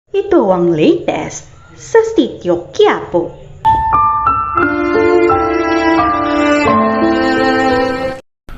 Ito ang latest sa Sitio Quiapo.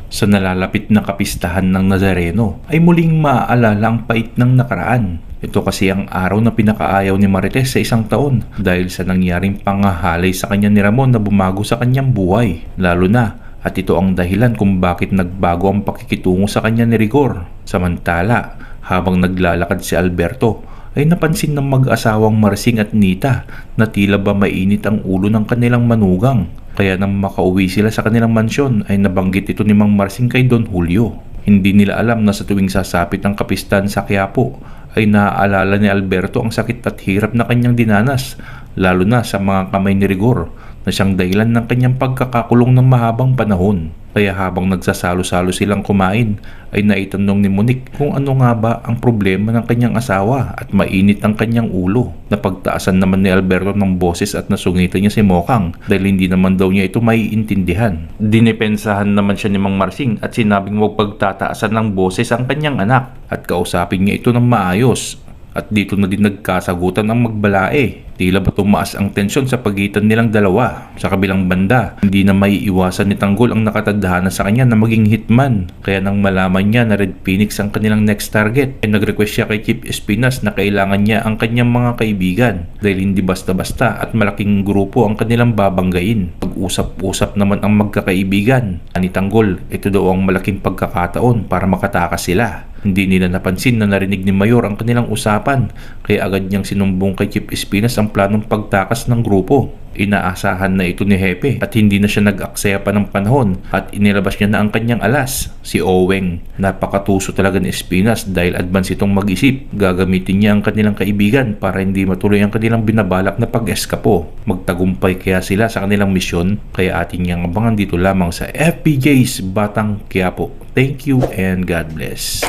Sa nalalapit na kapistahan ng Nazareno ay muling maaalala ang pait ng nakaraan. Ito kasi ang araw na pinakaayaw ni Marites sa isang taon dahil sa nangyaring pangahalay sa kanya ni Ramon na bumago sa kanyang buhay. Lalo na at ito ang dahilan kung bakit nagbago ang pakikitungo sa kanya ni Rigor. Samantala, habang naglalakad si Alberto, ay napansin ng mag-asawang Marsing at Nita na tila ba mainit ang ulo ng kanilang manugang. Kaya nang makauwi sila sa kanilang mansyon ay nabanggit ito ni Mang Marsing kay Don Julio. Hindi nila alam na sa tuwing sasapit ang kapistahan sa Quiapo ay naaalala ni Alberto ang sakit at hirap na kanyang dinanas, lalo na sa mga kamay ni Rigor na siyang dahilan ng kanyang pagkakakulong ng mahabang panahon. Kaya habang nagsasalo-salo silang kumain ay naitanong ni Monique kung ano nga ba ang problema ng kanyang asawa at mainit ang kanyang ulo. Napagtaasan naman ni Alberto ng boses at nasungitan niya si Mokang dahil hindi naman daw niya ito maiintindihan. Dinipensahan naman siya ni Mang Marsing at sinabing huwag pagtataasan ng boses ang kanyang anak at kausapin niya ito ng maayos. At dito na din nagkasagutan ang magbalae. Tila ba tumaas ang tensyon sa pagitan nilang dalawa. Sa kabilang banda, hindi na maiiwasan ni Tanggol ang nakatadhana sa kanya na maging hitman. Kaya nang malaman niya na Red Phoenix ang kanilang next target, ay nag-request siya kay Chief Espinas na kailangan niya ang kanyang mga kaibigan dahil hindi basta-basta at malaking grupo ang kanilang babanggain. Pag-usap-usap naman ang magkakaibigan. Ani Tanggol, ito daw ang malaking pagkakataon para makatakas sila. Hindi nila napansin na narinig ni Mayor ang kanilang usapan kaya agad niyang sinumbong kay Chief Espinas ang planong pagtakas ng grupo. Inaasahan na ito ni Hepe at hindi na siya nag-aksaya pa ng panahon at inilabas niya na ang kanyang alas, si Oweng. Napakatuso talaga ni Espinas dahil advance itong mag-isip. Gagamitin niya ang kanilang kaibigan para hindi matuloy ang kanilang binabalak na pag-eskapo. Magtagumpay kaya sila sa kanilang misyon kaya atin niyang abangan dito lamang sa FPJ's Batang Quiapo. Thank you and God bless.